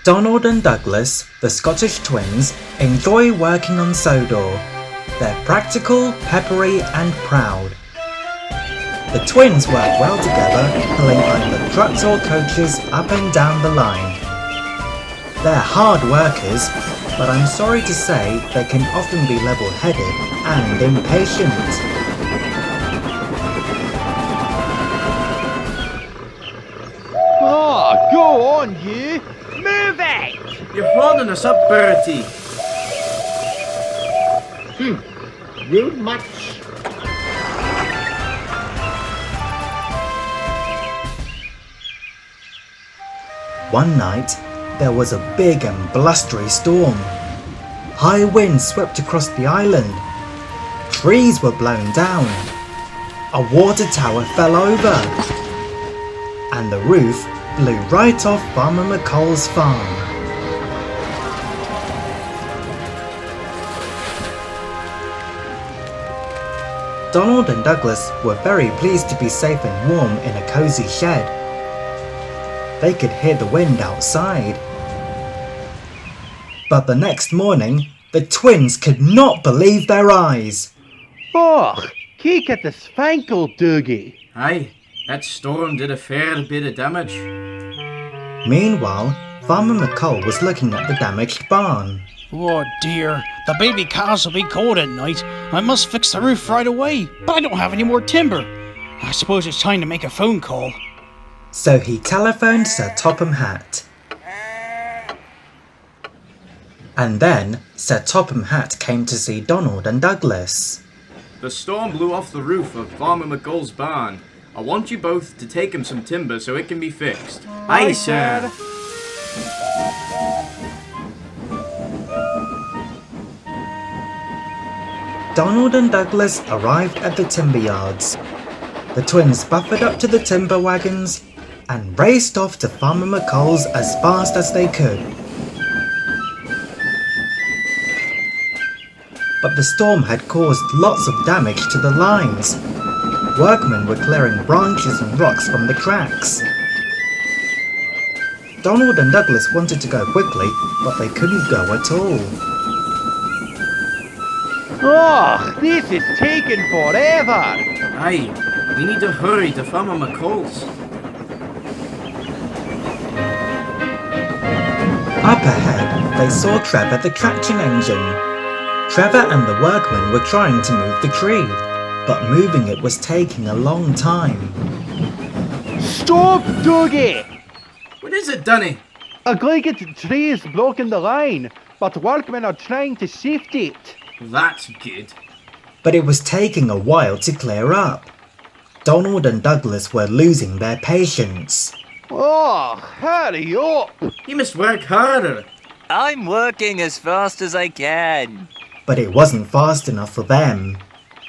Donald and Douglas, the Scottish twins, enjoy working on Sodor. They're practical, peppery and proud. The twins work well together, pulling either trucks or coaches up and down the line. They're hard workers, but I'm sorry to say they can often be level-headed and impatient. Oh, go on, you! Move it! You're holding us up, Bertie. Rude much. One night, there was a big and blustery storm. High winds swept across the island. Trees were blown down. A water tower fell over. And the roof blew right off Farmer McColl's farm. Donald and Douglas were very pleased to be safe and warm in a cozy shed. They could hear the wind outside. But the next morning, the twins could not believe their eyes. Oh, kick at the spankle, Dougie. Aye, that storm did a fair bit of damage. Meanwhile, Farmer McColl was looking at the damaged barn. Oh dear, the baby cows will be cold at night. I must fix the roof right away, but I don't have any more timber. I suppose it's time to make a phone call. So he telephoned Sir Topham Hatt. And then Sir Topham Hatt came to see Donald and Douglas. The storm blew off the roof of Farmer McColl's barn. I want you both to take him some timber so it can be fixed. Aye, sir. Donald and Douglas arrived at the timber yards. The twins buffered up to the timber wagons and raced off to Farmer McColl's as fast as they could. But the storm had caused lots of damage to the lines. Workmen were clearing branches and rocks from the cracks. Donald and Douglas wanted to go quickly, but they couldn't go at all. Oh, this is taking forever! Aye, we need to hurry to Farmer McColl's. Up ahead, they saw Trevor the traction engine. Trevor and the workmen were trying to move the tree, but moving it was taking a long time. Stop, Dougie! What is it, Dunny? A great tree is blocking the line, but workmen are trying to shift it. That's good. But it was taking a while to clear up. Donald and Douglas were losing their patience. Oh, hurry up! You must work harder. I'm working as fast as I can. But it wasn't fast enough for them.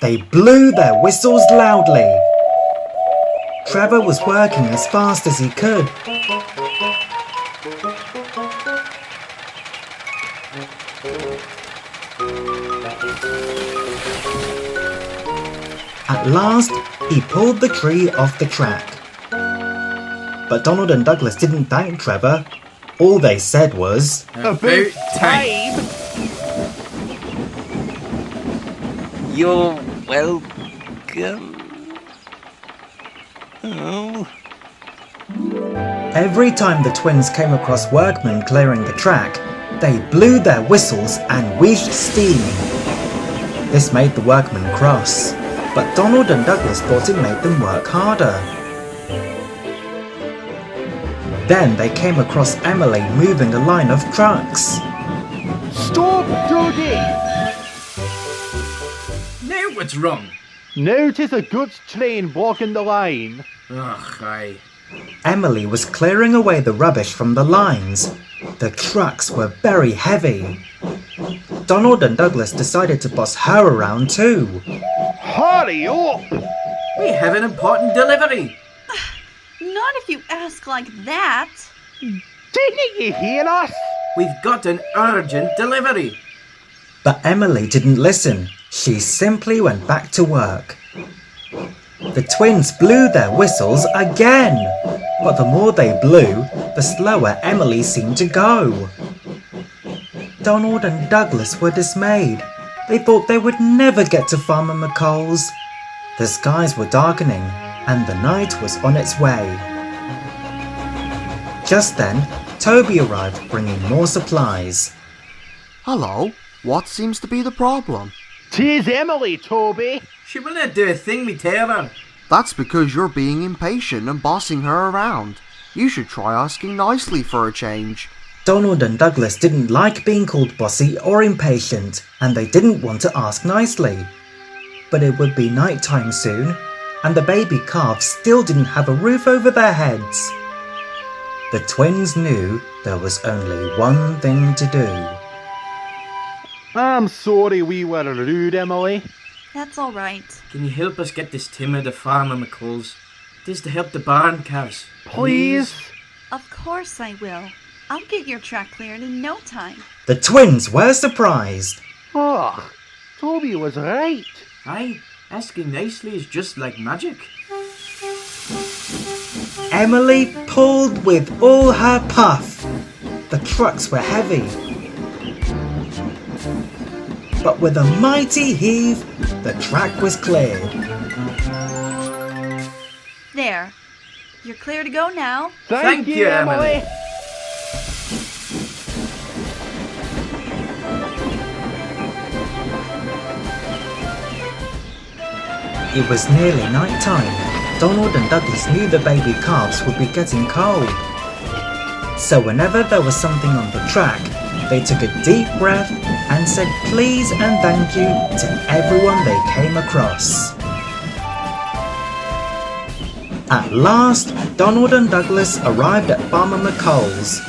They blew their whistles loudly. Trevor was working as fast as he could. At last, he pulled the tree off the track. But Donald and Douglas didn't thank Trevor. All they said was, About time! You're welcome. Oh. Every time the twins came across workmen clearing the track, they blew their whistles and wheezed steam. This made the workmen cross, but Donald and Douglas thought it made them work harder. Then they came across Emily moving a line of trucks. Stop, Dougie! Now what's wrong? Now 'tis a goods train blocking the line. Ugh, aye. Emily was clearing away the rubbish from the lines. The trucks were very heavy. Donald and Douglas decided to boss her around too. Hurry up! We have an important delivery. Not if you ask like that. Didn't you hear us? We've got an urgent delivery. But Emily didn't listen. She simply went back to work. The twins blew their whistles again. But the more they blew, the slower Emily seemed to go. Donald and Douglas were dismayed. They thought they would never get to Farmer McColl's. The skies were darkening, and the night was on its way. Just then, Toby arrived bringing more supplies. Hello, what seems to be the problem? 'Tis Emily, Toby. She will not do a thing we tell her. That's because you're being impatient and bossing her around. You should try asking nicely for a change. Donald and Douglas didn't like being called bossy or impatient, and they didn't want to ask nicely. But it would be night time soon, and the baby calves still didn't have a roof over their heads. The twins knew there was only one thing to do. I'm sorry we were rude, Emily. That's all right. Can you help us get this timber to Farmer McColl's? This to help the barn calves. Please? Of course I will. I'll get your track cleared in no time. The twins were surprised. Oh, Toby was right. Aye, asking nicely is just like magic. Emily pulled with all her puff. The trucks were heavy. But with a mighty heave, the track was cleared. There. You're clear to go now. Thank you, Emily. It was nearly night time. Donald and Douglas knew the baby calves would be getting cold. So whenever there was something on the track, they took a deep breath and said please and thank you to everyone they came across. At last, Donald and Douglas arrived at Farmer McColl's,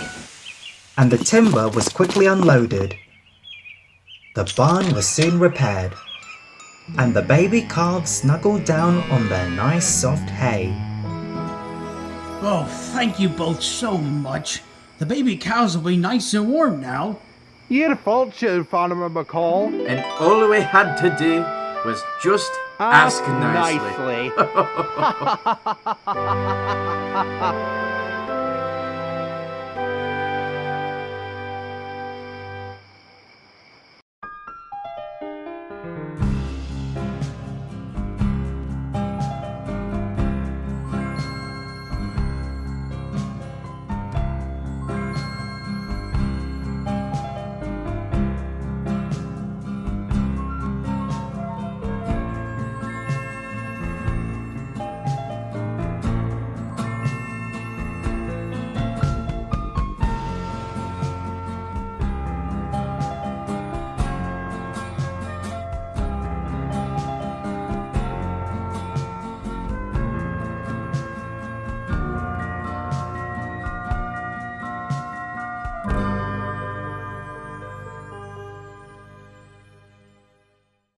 and the timber was quickly unloaded. The barn was soon repaired, and the baby calves snuggled down on their nice soft hay. Oh, thank you both so much. The baby cows will be nice and warm now. Your fortune, Farmer McColl. And all we had to do was just ask nicely. nicely.